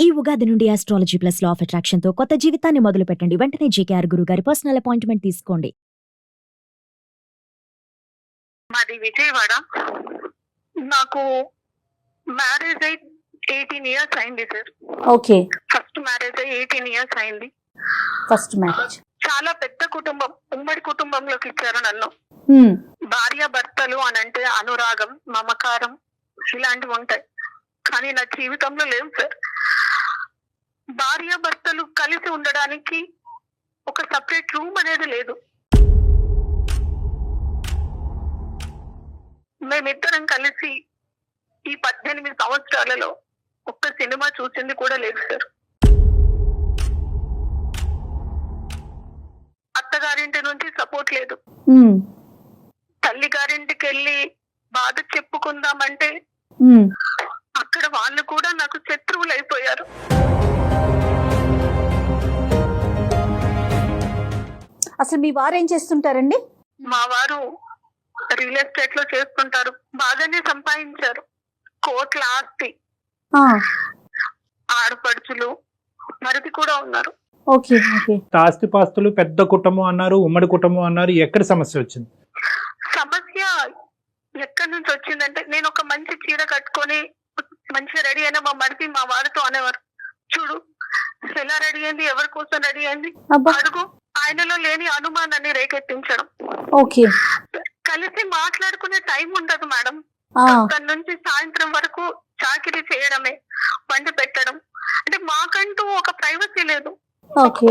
ఈ ఉగాది నుండి astrology plus law of attraction తో కొత్త జీవితాన్ని మొదలు పెట్టండి. వెంటనే జేకేఆర్ గురువు గారి పర్సనల్ అపాయింట్మెంట్ తీసుకోండి. మాది విజయవాడ. నాకు మ్యారేజ్ అయి 18 ఇయర్స్ అయింది సార్. ఓకే, ఫస్ట్ మ్యారేజ్ అయి 18 ఇయర్స్ అయింది. First marriage. చాలా పెద్ద కుటుంబం, ఉమ్మడి కుటుంబంలోకి ఇచ్చారు నన్ను. భార్య భర్తలు అని అంటే అనురాగం, మమకారం ఇలాంటివి ఉంటాయి, కానీ నా జీవితంలో లేవు సార్. భార్య భర్తలు కలిసి ఉండడానికి ఒక సపరేట్ రూమ్ అనేది లేదు. మేమిద్దరం కలిసి ఈ 18 సంవత్సరాలలో ఒక్క సినిమా చూసింది కూడా లేదు సార్. అత్తగారింటి నుంచి సపోర్ట్ లేదు. తల్లి గారింటికి వెళ్ళి బాధ చెప్పుకుందామంటే అక్కడ వాళ్ళు కూడా నాకు శత్రువులు అయిపోయారు. అసలు మీ వారు ఏం చేస్తుంటారండి? మా వారు రియల్ ఎస్టేట్ లో చేస్తుంటారు, బాగానే సంపాదించారు, కోట్ల ఆస్తి, ఆడపడుచులు మరిది కూడా ఉన్నారు. Okay okay. ఆస్తిపాస్తులు, పెద్ద కుటుంబం అన్నారు, ఉమ్మడి కుటుంబం అన్నారు. ఎక్కడ సమస్య వచ్చింది? సమస్య ఎక్కడి నుంచి వచ్చిందంటే, నేను ఒక మంచి చీర కట్టుకొని మంచిగా రెడీ అయినా మా మరిది మా వారితో అనేవారు, చూడు ఎలా రెడీ అయింది, ఎవరి కోసం రెడీ అయింది, అడుగు. ఆయనలో లేని అనుమానాన్ని రేకెత్తించడం. ఓకే. కలిసి మాట్లాడుకునే టైం ఉండదు మేడం. అక్కడి నుంచి సాయంత్రం వరకు చాకిరీ చేయడమే, వండి పెట్టడం. అంటే మాకంటూ ఒక ప్రైవసీ లేదు,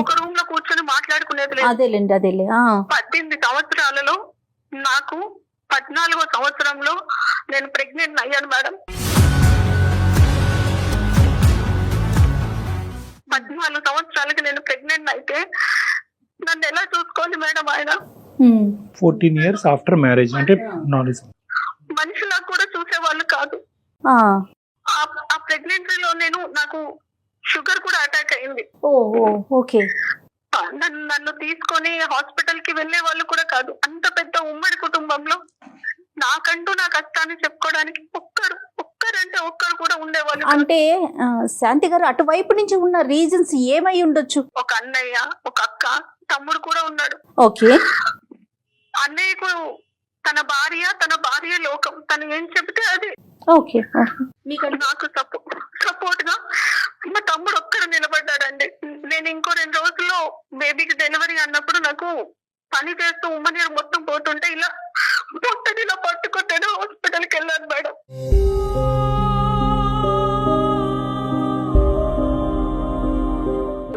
ఒక రూమ్ లో కూర్చొని మాట్లాడుకునేది లేదు. 18 సంవత్సరాలలో నాకు 14వ సంవత్సరంలో నేను ప్రెగ్నెంట్ అయ్యాను మేడం. 14 సంవత్సరాలకి నేను ప్రెగ్నెంట్ అయితే నన్ను ఎలా చూసుకోవాలి మేడం ఆయన? 14 ఇయర్స్ ఆఫ్టర్ మ్యారేజ్ అంటే మనుషులా కూడా చూసేవాళ్ళు కాదు. ఆ ప్రెగ్నెన్సీలో నాకు షుగర్ కూడా అటాక్ అయింది. ఓకే. నన్ను తీసుకొని హాస్పిటల్ కి వెళ్లే వాళ్ళు కూడా కాదు. అంత పెద్ద ఉమ్మడి కుటుంబంలో నాకంటూ నా కష్టాన్ని చెప్పుకోవడానికి ఒక్కరంటే ఒక్కరు కూడా ఉండేవాళ్ళు. అంటే శాంతి గారు, అటువైపు నుంచి ఉన్న రీజన్స్ ఏమై ఉండొచ్చు? ఒక అన్నయ్య, ఒక అక్క, తమ్ముడు కూడా ఉన్నాడు. ఓకే. అన్నయ్యకు తన భార్య లోకం, తను ఏం చెబితే అది. ఓకే. నాకు సపోర్ట్ గా మా తమ్ముడు ఒక్కడు నిలబడ్డాడండి. నేను ఇంకో 2 రోజుల్లో బేబీకి డెలివరీ అన్నప్పుడు నాకు పని చేస్తూ ఉమ్మనీరు మొత్తం పోతుంటే ఇలా పొట్టనిలా పట్టుకొట్టాను, హాస్పిటల్కి వెళ్ళాను మేడం.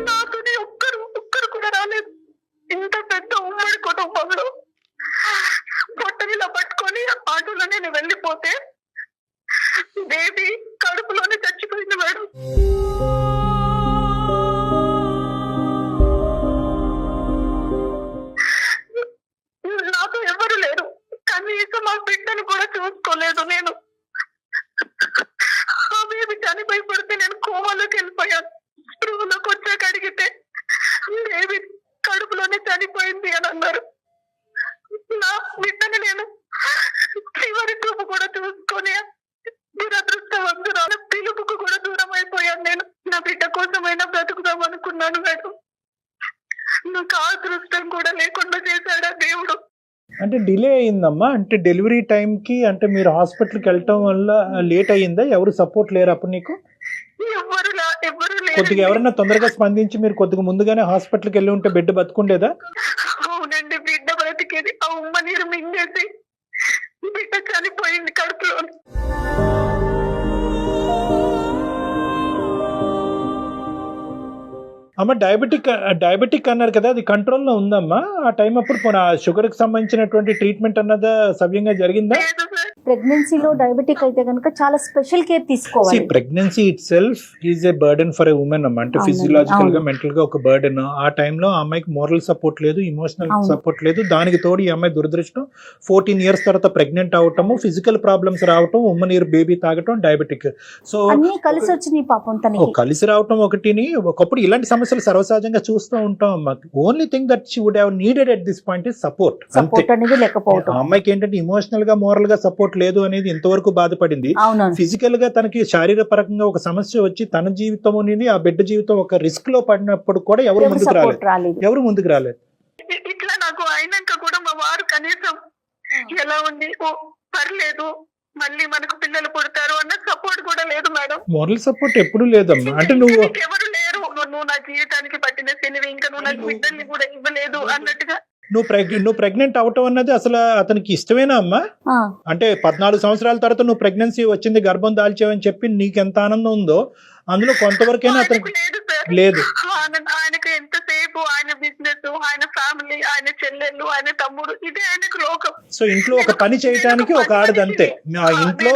నాతోనే ఒక్కరు కూడా రాలేదు. ఇంత పెద్ద ఉమ్మడి కుటుంబంలో పొట్టనిలా పట్టుకొని ఆటోలో నేను వెళ్ళిపోతే బేబీ కడుపులోనే చచ్చిపోయింది మేడం. నాకు ఎవరు లేరు, కనీసం మా బిడ్డను కూడా చూసుకోలేదు నేను. ఆ బేబీ చనిపోయి పడితే నేను కోమాలోకి వెళ్ళిపోయాను. స్పృహలోకి వచ్చాక అడిగితే బేబీ కడుపులోనే చనిపోయింది అని అన్నారు. నా బిడ్డని నేను చివరి చూపు కూడా చూసుకొని దురదృష్టవంతురాల పిలుపుకు కూడా దూరం అయిపోయాను. నేను నా బిడ్డ కోసమైనా బ్రతుకుదాం అనుకున్నాను మేడం. నాకు ఆ దృష్టం కూడా లేకుండా చేశాడా దేవుడు. అంటే డిలే అయిందమ్మా, అంటే డెలివరీ టైం కి అంటే మీరు హాస్పిటల్కి వెళ్ళటం వల్ల లేట్ అయ్యిందా? ఎవరు సపోర్ట్ లేరు అప్పుడు నీకు? ఎవరు లేరు. కొద్దిగా ఎవరైనా తొందరగా స్పందించి మీరు కొద్దిగా ముందుగానే హాస్పిటల్కి వెళ్ళి ఉంటే బిడ్డ బతుకుండేదా? అవునండి, బిడ్డ బ్రతికేది. ఆ ఉమ్మ నీరు మింగేసి బిడ్డ చనిపోయింది కడుపులో. అమ్మ డయాబెటిక్ అన్నారు కదా, అది కంట్రోల్లో ఉందమ్మా ఆ టైం అప్పుడు? షుగర్ కి సంబంధించినటువంటి ట్రీట్మెంట్ అన్నదా సవ్యంగా జరిగిందా? ప్రెగ్నెన్సీలో డయాబెటిక్ అయితే కనుక చాలా స్పెషల్ కేర్ తీసుకోవాలి. Pregnancy it self is a burden for a women అమ్మ. అంటే ఫిజియలాజికల్ గా, మెంటల్ గా ఒక బర్డెన్. ఆ టైంలో ఆ అమ్మాయికి మోరల్ సపోర్ట్ లేదు, ఇమోషనల్ సపోర్ట్ లేదు. దానికి తోడు ఈ అమ్మాయి దురదృష్టం 14 ఇయర్స్ తర్వాత ప్రెగ్నెంట్ అవటము, ఫిజికల్ ప్రాబ్లమ్స్ రావటం, ఉమ్మనీరు బేబీ తాగటం, డయాబెటిక్. సో అన్ని కలిసి వచ్చినాయి పాపం తనకి. కలిసి రావటం ఒకటిని. ఒకప్పుడు ఇలాంటి సమస్యలు సర్వసహజంగా చూస్తూ ఉంటాం అమ్మా. Only thing that she would have needed at this point is support. అనేది లేకపోవడం. అమ్మాయికి ఏంటంటే ఇమోషనల్ గా, మోరల్ గా సపోర్ట్ లేదు అనేది ఇంతవరకు బాధపడింది. అవునవును. ఫిజికల్ గా తనకి శారీరపరంగా ఒక సమస్య వచ్చి తన జీవితం అనేది ఆ బిడ్డ జీవితం ఒక రిస్క్ లో పడినప్పుడు కూడా ఎవరు ముందుకు రాలేదు. ఇట్లా నాకు అయినాక కూడా మా వారు కనీసం ఎలా ఉంది, ఓ పర్లేదు మళ్ళీ మనకు పిల్లలు పుడతారు అన్న సపోర్ట్ కూడా లేదు మేడం. మోరల్ సపోర్ట్ ఎప్పుడు లేదమ్మా. అంటే నువ్వు ఎవరు లేరు, నువ్వు నా జీవితానికి పట్టిన శనివి, ఇంకా నువ్వు నాకు బిడ్డల్ని కూడా ఇవ్వలేదు అన్నట్టుగా. నువ్వు ప్రెగ్నెంట్ అవటం అన్నది అసలు అతనికి ఇష్టమేనా అమ్మా? అంటే 14 సంవత్సరాల తర్వాత నువ్వు ప్రెగ్నెన్సీ వచ్చింది, గర్భం దాల్చావని చెప్పి నీకు ఎంత ఆనందం ఉందో అందులో కొంతవరకైనా అతనికి లేదు. ఆయనకు ఎంతసేపు ఆయన బిజినెస్, ఆయన ఫ్యామిలీ, ఆయన చెల్లెళ్ళు, ఆయన తమ్ముడు, ఇదే ఆయనకు లోకం. సో ఇంట్లో ఒక పని చేయడానికి ఒక ఆడది అంతే. ఆ ఇంట్లో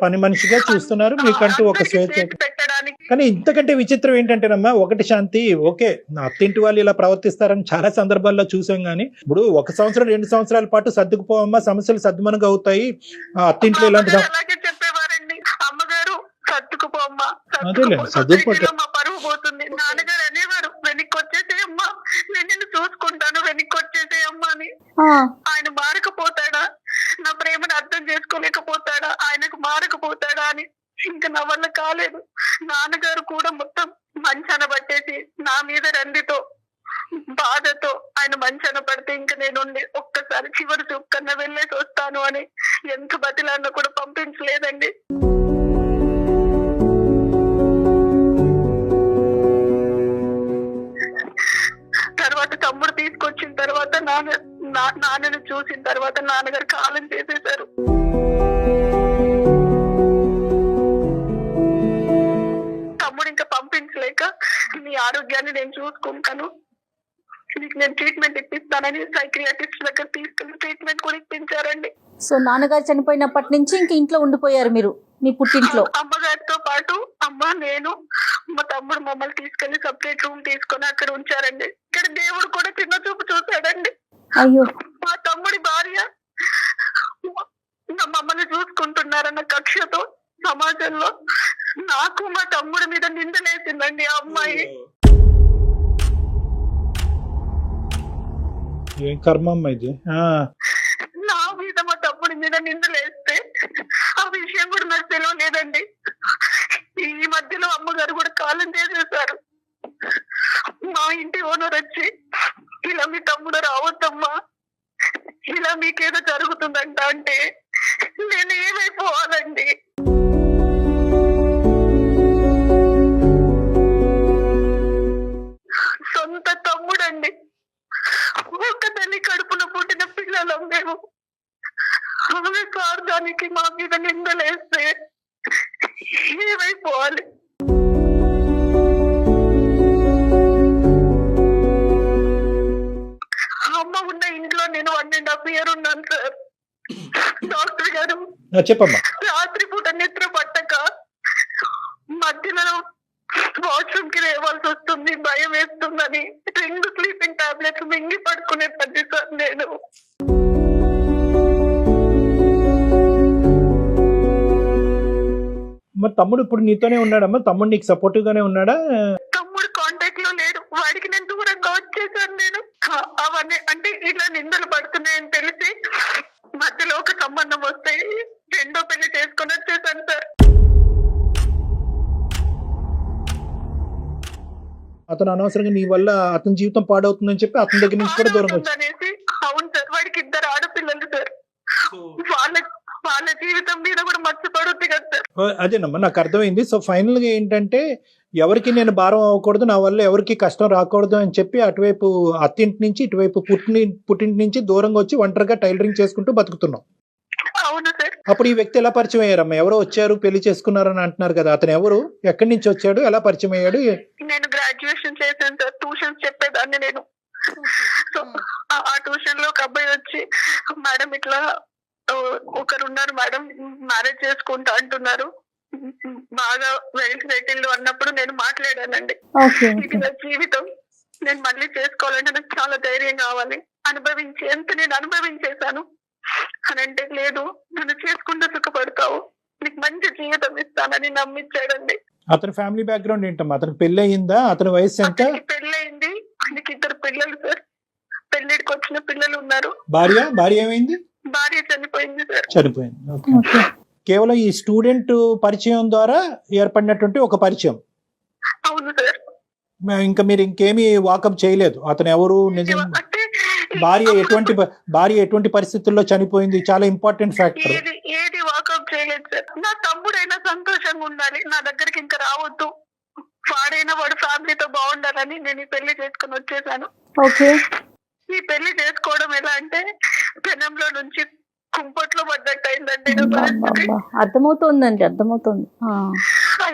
పని మనిషిగా చూస్తున్నారు, మీకంటూ ఒక స్వేచ్ఛ పెట్టడానికి. కానీ ఇంతకంటే విచిత్రం ఏంటంటేనమ్మా, ఒకటి శాంతి, ఓకే అత్తింటి వాళ్ళు ఇలా ప్రవర్తిస్తారని చాలా సందర్భాల్లో చూసాం. కానీ ఇప్పుడు 1 సంవత్సరం 2 సంవత్సరాల పాటు సర్దుకుపోవమ్మా, సమస్యలు సద్దుమనగా అవుతాయి. అత్తింట్లో ఇలాంటి అలాగే చెప్పేవారండి. అమ్మగారు సర్దుకుపోమ్మా, మా పరువు పోతుంది. నాన్నగారు అనేవారు, వెనక్కి వచ్చేసేయమ్మా, నేను నిన్ను చూసుకుంటాను, వెనక్కి వచ్చేసేయమ్మా అని. ఆయన మారకపోతాడా, నా ప్రేమను అర్థం చేసుకోలేకపోతాడా, ఆయనకు మారకపోతాడా అని ఇంకా నా వల్ల కాలేదు. నాన్నగారు కూడా మొత్తం మంచాన పట్టేసి నా మీద రందితో బాధతో ఆయన మంచాన పడితే ఇంకా నేను ఒక్కసారి చివరి చూపు కన్నా వెళ్ళేసి వస్తాను అని ఎంత బతిలాన్నా కూడా పంపించలేదండి. తర్వాత తమ్ముడు తీసుకొచ్చిన తర్వాత నాన్నను చూసిన తర్వాత నాన్నగారు కాలం చేసేశారు. తమ్ముడు ఇంకా పంపించలేక, నీ ఆరోగ్యాన్ని నేను చూసుకుంటాను, నీకు నేను ట్రీట్మెంట్ ఇప్పిస్తానని సైకియాట్రిస్ట్ దగ్గర తీసుకెళ్లి ట్రీట్మెంట్ కూడా ఇప్పించారండి. సో నాన్నగారు చనిపోయినప్పటి నుంచి ఇంక ఇంట్లో ఉండిపోయారు మీరు, మీ పుట్టింట్లో? అమ్మగారితో పాటు అమ్మ, నేను, మా తమ్ముడు మమ్మల్ని తీసుకెళ్లి సపరేట్ రూమ్ తీసుకొని అక్కడ ఉంచారండి. ఇక్కడ దేవుడు కూడా చిన్న చూపు చూసాడండి. అయ్యో. మా తమ్ముడి భార్య మమ్మల్ని చూసుకుంటున్నారన్న కక్షతో సమాజంలో నాకు మా తమ్ముడి మీద నిందలేసిందండి ఆ అమ్మాయి. ఏం కర్మమ్మ ఇది? నా మీద మా తమ్ముడి మీద నిందలేస్తే ఆ విషయం కూడా నాకు తెలియలేదండి. ఈ మధ్యలో అమ్మగారు కూడా కాలం చేసేసారు. మా ఇంటి ఓనర్ వచ్చి, ఇలా మీ తమ్ముడు రావద్దమ్మా, ఇలా మీకేదో జరుగుతుందంట అంటే నేను ఏమైపోవాలండి? సొంత తమ్ముడండి, ఒక్క తల్లి కడుపులో పుట్టిన పిల్లలం మేము. ఆమె స్వార్థానికి మా మీద నిందలేస్తే ఏమైపోవాలి? అమ్మ ఉన్న ఇంట్లో నేను 1.5 years ఉన్నాను సార్. డాక్టర్ గారు చెప్పమ్మా, రాత్రి పూట నిద్ర పట్టక మధ్యలో వాష్రూమ్ కి లేవాల్సి వస్తుంది, భయం వేస్తుందని 2 స్లీపింగ్ టాబ్లెట్స్ మింగి పడుకునే పద్ధతి సార్ నేను. మరి తమ్ముడు ఇప్పుడు నీతోనే ఉన్నాడమ్మా? తమ్ముడు నీకు సపోర్టివ్ గానే ఉన్నాడా? తమ్ముడు కాంటాక్ట్ లో లేడు, వాడికి నేను దూరంగా వచ్చేసాను. నేను అవన్నీ అంటే ఇట్లా నిందలు పడుతున్నాయని తెలిసి మధ్యలో ఒక సంబంధం వస్తే 2వ పెళ్లి చేసుకొని వచ్చేసాను సార్. అతను అనవసరంగా నీ వల్ల అతని జీవితం పాడవుతుందని చెప్పి అతని దగ్గర నుంచి కూడా దూరం అనేసి. అవును సార్, వాడికి 2 ఆడపిల్లలు సార్. వాళ్ళ జీవితం మీద కూడా మర్చిపడుతుంది కదా సార్. అదేనమ్మా, నాకు అర్థమైంది. సో ఫైనల్ గా ఏంటంటే, ఎవరికి నేను భారం అవ్వకూడదు, నా వల్ల ఎవరికి కష్టం రాకూడదు అని చెప్పి అటువైపు అత్తింటి నుంచి ఇటువైపు పుట్టింటి నుంచి దూరంగా వచ్చి ఒంటరిగా టైలరింగ్ చేసుకుంటూ బతుకుతున్నాం. అవును సార్. అప్పుడు ఈ వ్యక్తి ఎలా పరిచయం అయ్యారమ్మా? ఎవరో వచ్చారు, పెళ్లి చేసుకున్నారని అంటున్నారు కదా, అతను ఎవరు, ఎక్కడి నుంచి వచ్చాడు, ఎలా పరిచయం అయ్యాడు? నేను గ్రాడ్యుయేషన్ చేశాను సార్, ట్యూషన్స్ చెప్పేదాన్ని నేను. సో ఆ ట్యూషన్ లో ఒక అబ్బాయి వచ్చి, మేడం ఇట్లా ఒకరున్నారు మేడం, మ్యారేజ్ చేసుకుంటా అంటున్నారు, బాగా వెల్ సెటిల్డ్ అన్నప్పుడు నేను మాట్లాడానండి. ఇది నా జీవితం, నేను మళ్ళీ చేసుకోవాలంటే నాకు చాలా ధైర్యం కావాలి, ఎంత నేను అనుభవించేశాను అని అంటే, లేదు నన్ను చేసుకుంటూ సుఖపడతావు, నీకు మంచి జీవితం ఇస్తానని నమ్మించాడండి. అతని ఫ్యామిలీ బ్యాక్గ్రౌండ్ ఏంటమ్మా? అతనికి పెళ్లి అయిందా? అతని వయసు ఎంత? పెళ్ళయింది, ఆయనకి 2 పిల్లలు సార్. పెళ్లికి వచ్చిన పిల్లలు ఉన్నారు. భార్య ఏమైంది? భార్య చనిపోయింది సార్. చనిపోయింది. ఓకే. ఓకే. కేవలం ఈ స్టూడెంట్ పరిచయం ద్వారా ఏర్పడినటువంటి ఒక పరిచయం. అవును సార్. ఇంకా మీరు ఇంకేమీ వాకప్ చేయలేదు అతను ఎవరు నిజం అంటే భార్య ఎటువంటి పరిస్థితుల్లో చనిపోయింది, చాలా ఇంపార్టెంట్ ఫ్యాక్టర్. ఏది వాకప్ చేయలేదు సార్. నా తమ్ముడైనా సంతోషంగా ఉండాలి, నా దగ్గరికి ఇంకా రావద్దు, వాడైనా వాడు ఫ్యామిలీతో బాగుండాలని నేను ఈ పెళ్లి చేసుకుని వచ్చేసాను. ఓకే. ఈ పెళ్లి చేసుకోవడం ఎలా అంటే పెనంలో నుంచి కుంపట్లో పడ్డట్టు అయిందండి నా పరిస్థితి. అర్థమవుతోందండి, అర్థమవుతోంది.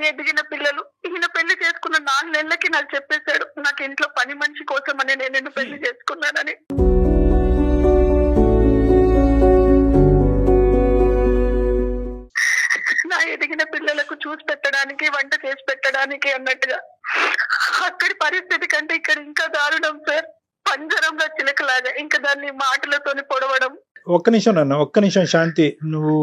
ఎదిగిన పిల్లలు. ఈయన పెళ్లి చేసుకున్న 4 నెలలకి నాకు చెప్పేశాడు, నాకు ఇంట్లో పని మనిషి కోసం అని నేను పెళ్లి చేసుకున్నానని. నా ఎదిగిన పిల్లలకు చూసి పెట్టడానికి, వంట చేసి పెట్టడానికి అన్నట్టుగా. అక్కడి పరిస్థితి కంటే ఇక్కడ ఇంకా దారుణం సార్. పంజరంలో చిలకలాగా ఇంకా దాన్ని మాటలతోని పొడవడం. ఒక్క నిమిషం శాంతి, నువ్వు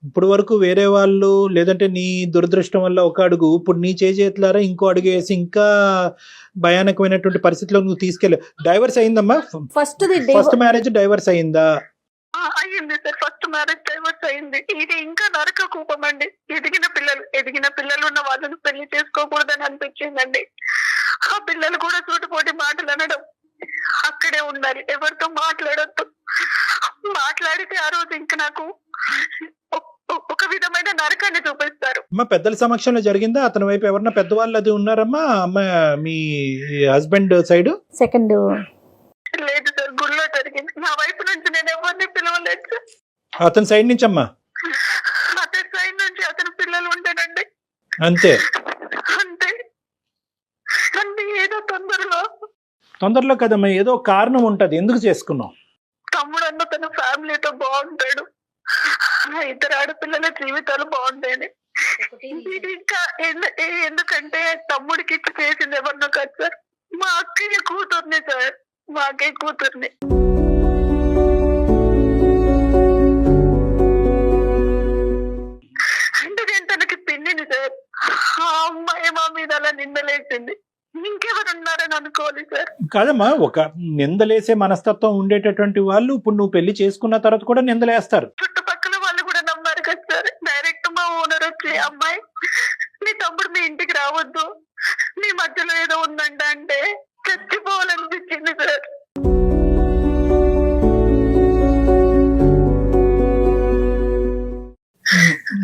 ఇప్పుడు వరకు వేరే వాళ్ళు లేదంటే నీ దురదృష్టం వల్ల ఒక అడుగు, ఇప్పుడు నీ చేతులారా ఇంకో అడుగు వేసి ఇంకా భయానకమైనటువంటి పరిస్థితిలో నువ్వు తీసుకెళ్ళావు. డైవర్స్ అయిందమ్మా? ఫస్ట్ మ్యారేజ్ డైవర్స్ అయిందా? అయ్యింది సార్. ఫస్ట్ మ్యారేజ్ డైవర్స్ అయింది. ఇది ఇంకా నరక కూపం అండి. ఎదిగిన పిల్లలు ఉన్న వాళ్ళని పెళ్లి చేసుకోకూడదని అనిపించిందండి. ఆ పిల్లలు కూడా సూటిపోటి మాటలు అనడం, అక్కడే ఉండాలి, ఎవరితో మాట్లాడొద్దు. మాట్లాడితే ఆ రోజు ఇంకా నాకు ఒక విధమైన నరకాన్ని చూపిస్తారు. అమ్మా పెద్దల సమక్షంలో జరిగిందా? అతని వైపు ఎవరన్నా పెద్దవాళ్ళు అది ఉన్నారమ్మా? అమ్మ మీ హస్బెండ్ సైడ్ సెకండ్ లేదు సార్, గుళ్ళో జరిగింది. నా వైపు నుంచి నేను ఎవరిని పిలవలేదు సార్. అతని సైడ్ నుంచి అమ్మా? అతని సైడ్ నుంచి అతని పిల్లలు ఉంటానండి. అంతే అంతే. ఏదో తొందరలో కదమ్మా, ఏదో కారణం ఉంటది. ఎందుకు చేసుకున్నావు? తమ్ముడు అన్న తన ఫ్యామిలీతో బాగుంటాడు, 2 ఆడపిల్లల జీవితాలు బాగుంటాయని. ఇంకా ఎందుకంటే తమ్ముడికి ఇచ్చి చేసింది ఎవరినో కాదు సార్, మా అక్కయ్య కూతుర్ని సార్, మా అక్కయ్య కూతుర్ని. అంటే నేను తనకి పిన్నిని సార్. ఆ అమ్మాయి మా మీద అలా నిందలేసింది. ఇంకెవరు ఉన్నారని అనుకోవాలి సార్. కాదమ్మా, ఒక నిందలేసే మనస్తత్వం ఉండేటటువంటి వాళ్ళు ఇప్పుడు నువ్వు పెళ్లి చేసుకున్న తర్వాత కూడా నిందలేస్తారు. చుట్టుపక్కల వాళ్ళు కూడా నమ్మారు కదా సార్. డైరెక్ట్ మా ఓనర్ వచ్చి, అమ్మాయి మీ తమ్ముడు మీ ఇంటికి రావద్దు, మీ మధ్యలో ఏదో ఉందంట అంటే చచ్చిపోవాలనిపించింది సార్.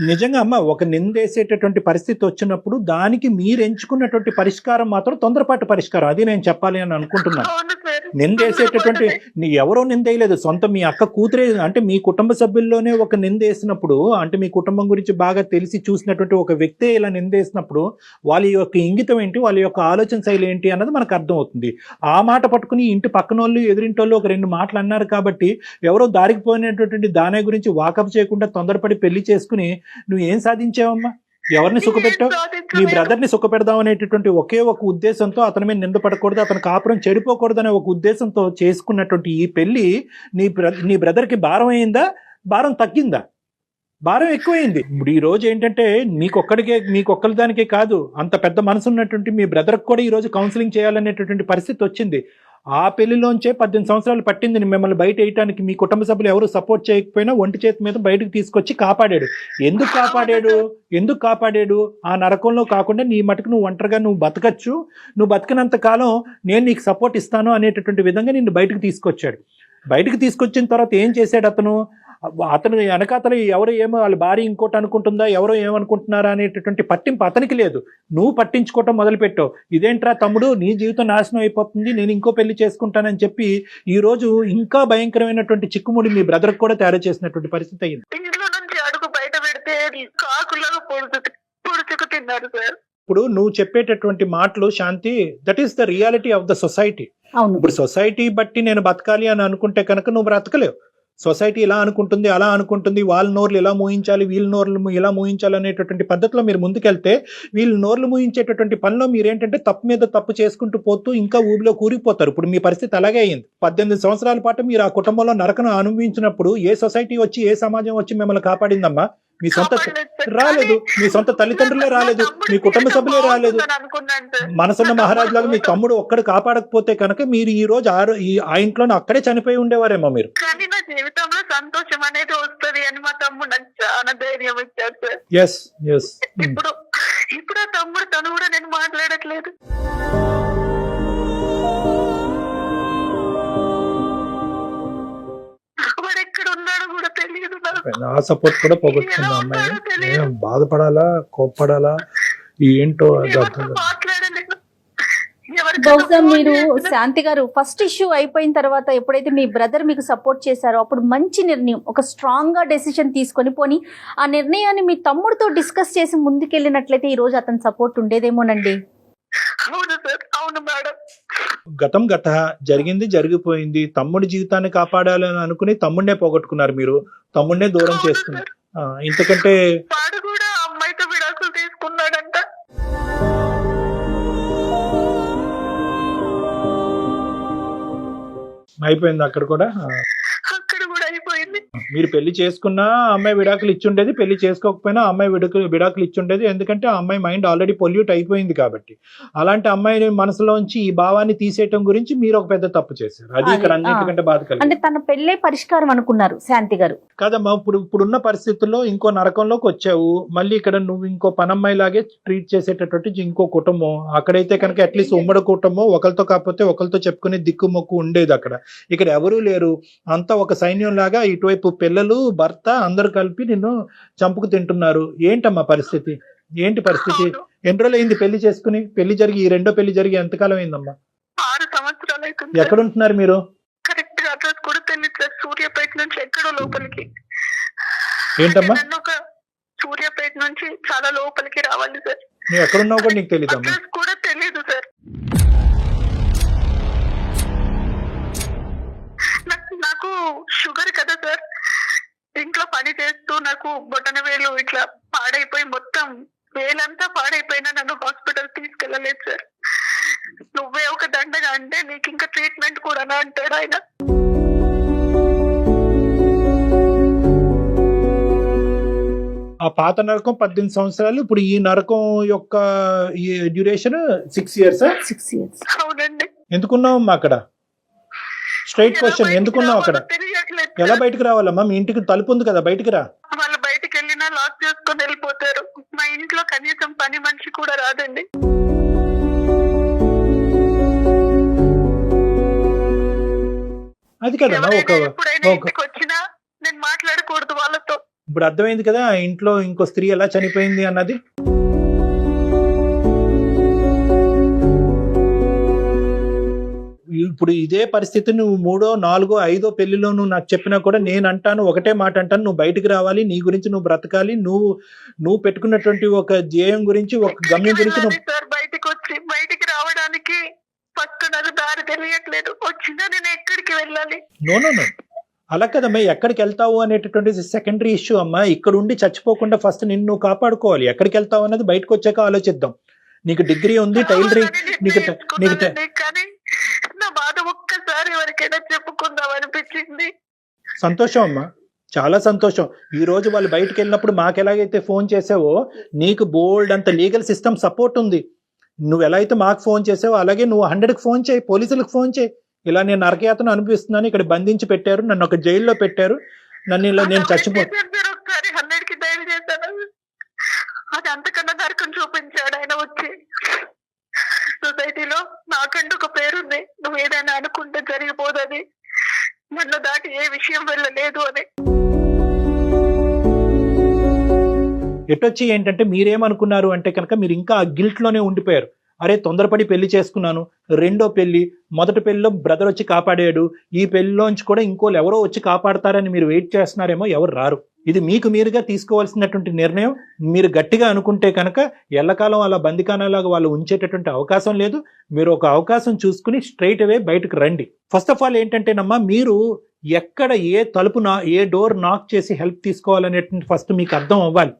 నిజంగా అమ్మ, ఒక నిందేసేటటువంటి పరిస్థితి వచ్చినప్పుడు దానికి మీరు ఎంచుకున్నటువంటి పరిష్కారం మాత్రం తొందరపాటు పరిష్కారం. అది నేను చెప్పాలి అని అనుకుంటున్నాను. నిందేసేటటువంటి ఎవరో నిందేయలేదు, సొంత మీ అక్క కూతురే. అంటే మీ కుటుంబ సభ్యుల్లోనే ఒక నిందేసినప్పుడు, అంటే మీ కుటుంబం గురించి బాగా తెలిసి చూసినటువంటి ఒక వ్యక్తే ఇలా నిందేసినప్పుడు వాళ్ళ యొక్క ఇంగితం ఏంటి, వాళ్ళ యొక్క ఆలోచన శైలి ఏంటి అన్నది మనకు అర్థం అవుతుంది. ఆ మాట పట్టుకుని ఇంటి పక్కన వాళ్ళు ఎదురింటోళ్ళు ఒక 2 మాటలు అన్నారు కాబట్టి ఎవరో దారికి పోయినటువంటి దాని గురించి వాకప్ చేయకుండా తొందరపడి పెళ్లి చేసుకుని నువ్వు ఏం సాధించావమ్మా? ఎవరిని సుఖపెట్టావు? నీ బ్రదర్ ని సుఖపెడదాం అనేటటువంటి ఒకే ఒక ఉద్దేశంతో, అతని మీద నిందపడకూడదు, అతని కాపురం చెడిపోకూడదు అనే ఒక ఉద్దేశంతో చేసుకున్నటువంటి ఈ పెళ్లి నీ బ్రదర్ కి భారం అయిందా, భారం తగ్గిందా? భారం ఎక్కువైంది. ఇప్పుడు ఈ రోజు ఏంటంటే మీకొక్కరి దానికే కాదు, అంత పెద్ద మనసు ఉన్నటువంటి మీ బ్రదర్కి కూడా ఈ రోజు కౌన్సిలింగ్ చేయాలనేటటువంటి పరిస్థితి వచ్చింది. ఆ పెళ్లిలోంచే 18 సంవత్సరాలు పట్టింది మిమ్మల్ని బయట వేయటానికి. మీ కుటుంబ సభ్యులు ఎవరు సపోర్ట్ చేయకపోయినా ఒంటి చేతి మీద బయటకు తీసుకొచ్చి కాపాడాడు. ఎందుకు కాపాడాడు? ఆ నరకంలో కాకుండా నీ మటుకు నువ్వు ఒంటరిగా నువ్వు బతకచ్చు, నువ్వు బతికినంత కాలం నేను నీకు సపోర్ట్ ఇస్తాను అనేటటువంటి విధంగా నిన్ను బయటకు తీసుకొచ్చాడు. బయటకు తీసుకొచ్చిన తర్వాత ఏం చేశాడు అతను వెనకాతలు ఎవరు ఏమో వాళ్ళ భార్య ఇంకోటి అనుకుంటుందా, ఎవరో ఏమనుకుంటున్నారా అనేటటువంటి పట్టింపు అతనికి లేదు. నువ్వు పట్టించుకోవటం మొదలుపెట్టావు. ఇదేంట్రా తమ్ముడు, నీ జీవితం నాశనం అయిపోతుంది, నేను ఇంకో పెళ్లి చేసుకుంటానని చెప్పి ఈ రోజు ఇంకా భయంకరమైనటువంటి చిక్కుముడి మీ బ్రదర్ కూడా తయారు చేసినటువంటి పరిస్థితి అయింది. ఇంట్లో నుంచి అడుగు బయట పెడితే కాకులాగా పొడుచుకు తిన్నారు సార్. ఇప్పుడు నువ్వు చెప్పేటటువంటి మాటలు Shanti, that is the reality of the society. ఇప్పుడు సొసైటీ బట్టి నేను బతకాలి అని అనుకుంటే కనుక నువ్వు బ్రతకలేవు. సొసైటీ ఇలా అనుకుంటుంది, అలా అనుకుంటుంది, వాళ్ళ నోర్లు ఇలా మూయించాలి, వీళ్ళ నోర్లు ఇలా మూయించాలి అనేటటువంటి పద్ధతిలో మీరు ముందుకెళ్తే వీళ్ళ నోర్లు మూయించేటటువంటి పనిలో మీరేంటంటే తప్పు మీద తప్పు చేసుకుంటూ పోతూ ఇంకా ఊబిలో కూరిపోతారు. ఇప్పుడు మీ పరిస్థితి అలాగే అయింది. 18 సంవత్సరాల పాటు మీరు ఆ కుటుంబంలో నరకను అనుభవించినప్పుడు ఏ సొసైటీ వచ్చి, ఏ సమాజం వచ్చి మిమ్మల్ని కాపాడిందమ్మా? మీ సొంత కాపాడలేదు సార్. రాలేదు, కానీ మీ సొంత తల్లిదండ్రులే నా రాలేదు, తమ్ముడు మీ కుటుంబ జీవితం సభ్యులే రాలేదు. బాగుంటుందని అనుకున్నాను సార్. మనసున్న నా మహారాజు లాగా మీ తమ్ముడు తమ్ముడు ఒక్కడు కాపాడకపోతే కనుక మీరు ఈ రోజు ఆ ఇంట్లోనే అక్కడే చనిపోయి ఉండేవారేమో మీరు. కానీ నా జీవితంలో సంతోషం అనేది వస్తది అని మా తమ్ముడు నాకు చాలా ధైర్యం ఇచ్చాడు సార్. ఎస్ ఎస్ ఇప్పుడు ఆ తమ్ముడు తను కూడా నేను మాట్లాడట్లేదు. వాడు ఎక్కడ ఉన్నాడో కూడా తెలియదు నాకు. ఆ సపోర్ట్ కూడా పోగొట్టుకుంది ఆ అమ్మాయి. ఏం బాధపడాలా, కోప్పడాలా, ఏంటో అది అర్థం ఎవరితో కాదు. మాట్లాడలేదు. ఎవరికైనా బహుశా ఫోన్ మీరు చేసినా శాంతి గారు ఫస్ట్ ఇష్యూ అయిపోయిన తర్వాత ఎప్పుడైతే మీ బ్రదర్ మీకు సపోర్ట్ చేశారో అప్పుడు మంచి నిర్ణయం, ఒక స్ట్రాంగ్ గా డెసిషన్ తీసుకొని పోని ఆ నిర్ణయాన్ని మీ తమ్ముడితో డిస్కస్ చేసి ముందుకెళ్ళినట్లయితే ఈ రోజు అతని సపోర్ట్ ఉండేదేమోనండి. అవును సార్, అవును మేడం. గతం గత జరిగింది జరిగిపోయింది. తమ్ముడి జీవితాన్ని కాపాడాలని అనుకుని తమ్ముడినే పోగొట్టుకున్నారు మీరు, తమ్ముడినే దూరం అవును చేసుకున్నారు. సార్. ఇంతకంటే వాడు కూడా ఆ అమ్మాయితో విడాకులు తీసుకున్నాడంట. అయిపోయింది అక్కడ కూడా. అక్కడ కూడా అయిపోయింది. మీరు పెళ్లి చేసుకున్నా ఆ అమ్మాయి విడాకులు ఇచ్చుండేది, పెళ్లి చేసుకోకపోయినా ఆ అమ్మాయి విడాకులు ఇచ్చుండేది. ఎందుకంటే ఆ అమ్మాయి మైండ్ ఆల్రెడీ పొల్యూట్ అయిపోయింది కాబట్టి. అలాంటి అమ్మాయిని మనసులోంచి ఈ భావాన్ని తీసేయటం గురించి మీరు ఒక పెద్ద తప్పు చేశారు. అది ఇక్కడ అది, అన్నిటికంటే బాధ కలిగింది. అంటే తన పెళ్ళే పరిష్కారం అనుకున్నారు శాంతి గారు. కాదమ్మా, ఇప్పుడున్న పరిస్థితుల్లో ఇంకో నరకంలోకి వచ్చావు. మళ్ళీ ఇక్కడ నువ్వు ఇంకో పనమ్మాయి లాగే ట్రీట్ చేసేటటువంటి ఇంకో కుటుంబం. అక్కడైతే కనుక అట్లీస్ట్ ఉమ్మడి కుటుంబం, ఒకరితో కాకపోతే ఒకరితో చెప్పుకునే దిక్కు మొక్కు ఉండేది. అక్కడ ఇక్కడ ఎవరూ లేరు. అంతా ఒక సైన్యం లాగా ఇటువైపు పిల్లలు, భర్త అందరు కలిపి నిన్ను చంపుకు తింటున్నారు. ఏంటమ్మా పరిస్థితి? ఏంటి పరిస్థితి? ఎన్ని రోజులు అయింది పెళ్లి చేసుకుని? పెళ్లి జరిగి ఈ రెండో పెళ్లి జరిగి ఎంతకాలం అయిందమ్మా? 6 సంవత్సరాలు అవుతుంది. ఎక్కడ ఉంటున్నారు మీరు? కరెక్ట్ గా అడ్రస్ కూడా తెలియదు సార్. సూర్యాపేట నుంచి ఎక్కడో లోపలికి. ఏంటమ్మా? నన్ను ఒక సూర్యాపేట నుంచి చాలా లోపలికి రావాలి సార్. నువ్వు ఎక్కడున్నావు కూడా నీకు తెలియదమ్మా? అడ్రస్ కూడా తెలియదు సార్. నాకు షుగర్ కదా సార్. ఇంట్లో పని చేస్తూ నాకు బొటన వేలు ఇట్లా పాడైపోయి మొత్తం వేలంతా పాడైపోయినా నన్ను హాస్పిటల్ తీసుకెళ్ళలేదు సార్. నువ్వే ఒక దండగా అంటే నీకు ఇంకా ట్రీట్మెంట్ కూడా అంటాడు ఆయన. ఆ పాత నరకం 18 సంవత్సరాలు, ఇప్పుడు ఈ నరకం యొక్క ఈ డ్యూరేషన్ 6 years. 6 years. అవునండి. ఎందుకున్నావమ్మా అక్కడ? స్ట్రైట్ క్వశ్చన్, ఎందుకున్నావు అక్కడ? తెలియట్లేదు. ఎలా బయటకు రావాలమ్మా? మీ ఇంటికి తలుపు ఉంది కదా, బయటికి రా. వాళ్ళు బయటికి వెళ్ళినా లాక్ చేసుకొని వెళ్ళిపోతారు. మా ఇంట్లో కనీసం పని మనిషి కూడా రాదండి. అది కదమ్మా ఒక ఎప్పుడైనా ఇంటికి వచ్చినా నేను మాట్లాడకూడదు వాళ్ళతో. ఇప్పుడు అర్థమైంది కదా ఆ ఇంట్లో ఇంకో స్త్రీ ఎలా చనిపోయింది అన్నది. ఇప్పుడు ఇదే పరిస్థితి నువ్వు 3వ, 4వ, 5వ పెళ్లిలో నువ్వు నాకు చెప్పినా కూడా నేను అంటాను, ఒకటే మాట అంటాను, నువ్వు బయటికి రావాలి, నీ గురించి నువ్వు బ్రతకాలి, నువ్వు పెట్టుకున్నటువంటి ఒక ధ్యేయం గురించి, ఒక గమ్యం గురించి నువ్వు. సార్ బయటికి రావడానికి ఫస్ట్ నాకు దారి తెలియట్లేదు. వచ్చినా నేను ఎక్కడికి వెళ్ళాలి? నో అలా కదమ్మా, ఎక్కడికి వెళ్తావు అనేటటువంటి సెకండరీ ఇష్యూ అమ్మా. ఇక్కడ ఉండి చచ్చిపోకుండా ఫస్ట్ నిన్ను నువ్వు కాపాడుకోవాలి. ఎక్కడికి వెళ్తావు అన్నది బయటకు వచ్చాక ఆలోచిద్దాం. నీకు డిగ్రీ ఉంది, టైలరింగ్, కానీ నా బాధ ఒక్కసారి ఎవరికైనా చెప్పుకుందాం అనిపించింది. సంతోషం అమ్మా, చాలా సంతోషం. ఈ రోజు వాళ్ళు బయటకు వెళ్ళినప్పుడు మాకు ఎలాగైతే ఫోన్ చేసావో, నీకు బోల్డ్ అంత లీగల్ సిస్టమ్ సపోర్ట్ ఉంది. నువ్వు ఎలా అయితే మాకు ఫోన్ చేసావో అలాగే నువ్వు 100కి ఫోన్ చేయి, పోలీసులకు ఫోన్ చేయి. ఇలా నేను నరకయాతను అనిపిస్తున్నాను, ఇక్కడ బంధించి పెట్టారు, నన్ను ఒక జైల్లో పెట్టారు, నన్ను ఇలా నేను ఒకసారి 100కి డైల్ చేశాను. అది అంతకన్నా నరకం చూపించాడు ఆయన వచ్చి. సొసైటీలో నాకంటూ ఒక పేరుంది, నువ్వు ఏదైనా అనుకుంటే జరిగిపోదని, నన్ను దాటి ఏ విషయం వెళ్ళలేదు అని. ఎటొచ్చి ఏంటంటే మీరేమనుకున్నారు అంటే కనుక మీరు ఇంకా ఆ గిల్ట్ లోనే ఉండిపోయారు. అరే తొందరపడి పెళ్లి చేసుకున్నాను, రెండో పెళ్లి, మొదటి పెళ్లిలో బ్రదర్ వచ్చి కాపాడాడు, ఈ పెళ్లిలోంచి కూడా ఇంకోళ్ళు ఎవరో వచ్చి కాపాడతారని మీరు వెయిట్ చేస్తున్నారేమో, ఎవరు రారు. ఇది మీకు మీరుగా తీసుకోవాల్సినటువంటి నిర్ణయం. మీరు గట్టిగా అనుకుంటే కనుక ఎల్లకాలం అలా బందికానాలాగా వాళ్ళు ఉంచేటటువంటి అవకాశం లేదు. మీరు ఒక అవకాశం చూసుకుని స్ట్రైట్ అవే బయటకు రండి. ఫస్ట్ ఆఫ్ ఆల్ ఏంటంటేనమ్మా, మీరు ఎక్కడ ఏ తలుపు ఏ డోర్ నాక్ చేసి హెల్ప్ తీసుకోవాలనేటువంటి ఫస్ట్ మీకు అర్థం అవ్వాలి.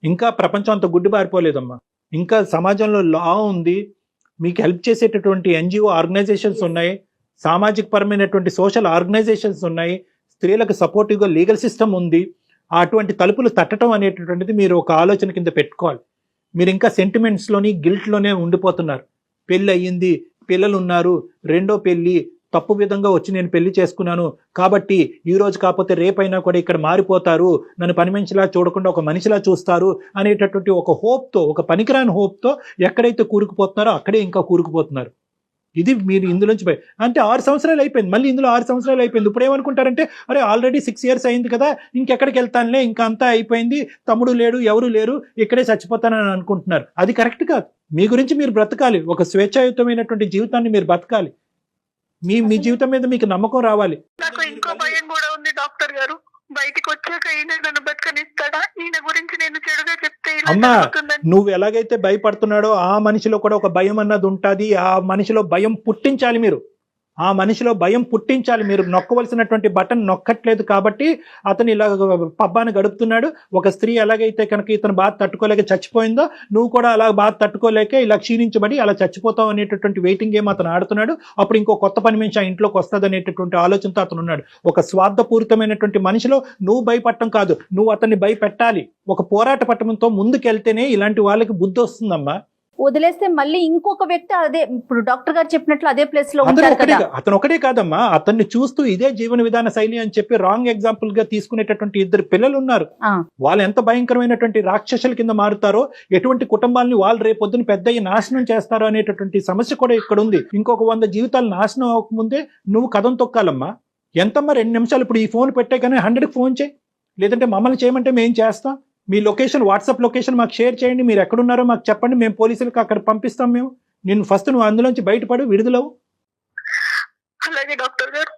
ఇంకా ప్రపంచం అంత గుడ్డి బారిపోలేదమ్మా. ఇంకా సమాజంలో లా ఉంది, మీకు హెల్ప్ చేసేటటువంటి NGO ఆర్గనైజేషన్స్ ఉన్నాయి, సామాజిక పరమైనటువంటి సోషల్ ఆర్గనైజేషన్స్ ఉన్నాయి, స్త్రీలకు సపోర్టివ్గా లీగల్ సిస్టమ్ ఉంది. అటువంటి తలుపులు తట్టడం అనేటటువంటిది మీరు ఒక ఆలోచన కింద పెట్టుకోవాలి. మీరు ఇంకా సెంటిమెంట్స్లోని గిల్ట్లోనే ఉండిపోతున్నారు. పెళ్ళి అయ్యింది, పిల్లలు ఉన్నారు, రెండో పెళ్ళి తప్పు విధంగా వచ్చి నేను పెళ్లి చేసుకున్నాను కాబట్టి ఈ రోజు కాకపోతే రేపైనా కూడా ఇక్కడ మారిపోతారు, నన్ను పని మనిషిలా చూడకుండా ఒక మనిషిలా చూస్తారు అనేటటువంటి ఒక హోప్తో, ఒక పనికిరాని హోప్తో ఎక్కడైతే కూరుకుపోతున్నారో అక్కడే ఇంకా కూరుకుపోతున్నారు. ఇది మీరు ఇందులోంచి అంటే 6 సంవత్సరాలు అయిపోయింది, మళ్ళీ ఇందులో 6 సంవత్సరాలు అయిపోయింది. ఇప్పుడు ఏమనుకుంటారంటే అరే ఆల్రెడీ 6 years అయింది కదా, ఇంకెక్కడికి వెళ్తానులే, ఇంకా అంతా అయిపోయింది, తమ్ముడు లేడు, ఎవరు లేరు, ఇక్కడే చచ్చిపోతానని అనుకుంటున్నారు. అది కరెక్ట్ కాదు. మీ గురించి మీరు బ్రతకాలి, ఒక స్వేచ్ఛాయుతమైనటువంటి జీవితాన్ని మీరు బతకాలి. మీ జీవితం మీద మీకు నమ్మకం రావాలి. నాకు ఇంకో భయం కూడా ఉంది డాక్టర్ గారు. బయటికి వచ్చాక ఈయన నన్ను బతకనిస్తాడా? ఈయన గురించి నేను చెడుగా చెప్తే ఇలా అమ్మా, జరుగుతుందని. నువ్వు ఎలాగైతే భయపడుతున్నాడో ఆ మనిషిలో కూడా ఒక భయం అన్నది ఉంటుంది. ఆ మనిషిలో భయం పుట్టించాలి మీరు. ఆ మనిషిలో భయం పుట్టించాలి. మీరు నొక్కవలసినటువంటి బటన్ నొక్కట్లేదు కాబట్టి అతను ఇలా పబ్బాన్ని గడుపుతున్నాడు. ఒక స్త్రీ ఎలాగైతే కనుక ఇతను బాధ తట్టుకోలేక చచ్చిపోయిందో, నువ్వు కూడా అలా బాధ తట్టుకోలేక ఇలా క్షీణించబడి అలా చచ్చిపోతావు అనేటటువంటి వెయిటింగ్ గేమ్ అతను ఆడుతున్నాడు. అప్పుడు ఇంకో కొత్త పని మనిషి ఆ ఇంట్లోకి వస్తుంది అనేటటువంటి ఆలోచనతో అతను ఉన్నాడు. ఒక స్వార్థపూరితమైనటువంటి మనిషిలో నువ్వు భయపడటం కాదు, నువ్వు అతన్ని భయపెట్టాలి. ఒక పోరాట పట్టణంతో ముందుకెళ్తేనే ఇలాంటి వాళ్ళకి బుద్ధి వస్తుందమ్మా. వదిలేస్తే మళ్ళీ ఇంకొక వ్యక్తి అదే ఇప్పుడు డాక్టర్ గారు చెప్పినట్లు అదే ప్లేస్ లో అతను ఉంటారు కదా. అతను ఒకటే కాదమ్మా, అతన్ని చూస్తూ ఇదే జీవన విధాన శైలి అని చెప్పి రాంగ్ ఎగ్జాంపుల్ గా తీసుకునేటటువంటి 2 పిల్లలు ఉన్నారు. వాళ్ళు ఎంత భయంకరమైనటువంటి రాక్షసుల కింద మారుతారో, ఎటువంటి కుటుంబాలని వాళ్ళు రేపొద్దున పెద్ద నాశనం చేస్తారో అనేటటువంటి సమస్య కూడా ఇక్కడ ఉంది. ఇంకొక 100 జీవితాలు నాశనం అవ్వకముందే నువ్వు కథం తొక్కాలమ్మా. ఎంతమ్మా 2 నిమిషాలు ఇప్పుడు ఈ ఫోన్ పెట్టే కానీ 100కి ఫోన్ చేయి, లేదంటే మమ్మల్ని చేయమంటే మేము చేస్తాం. మీ లొకేషన్, వాట్సాప్ లొకేషన్ మాకు షేర్ చేయండి, మీరు ఎక్కడున్నారో మాకు చెప్పండి, మేము పోలీసులకు అక్కడ పంపిస్తాం. మేము నువ్వు అందులోంచి బయటపడు, విడుదలవు. అలాగే డాక్టర్ గారు.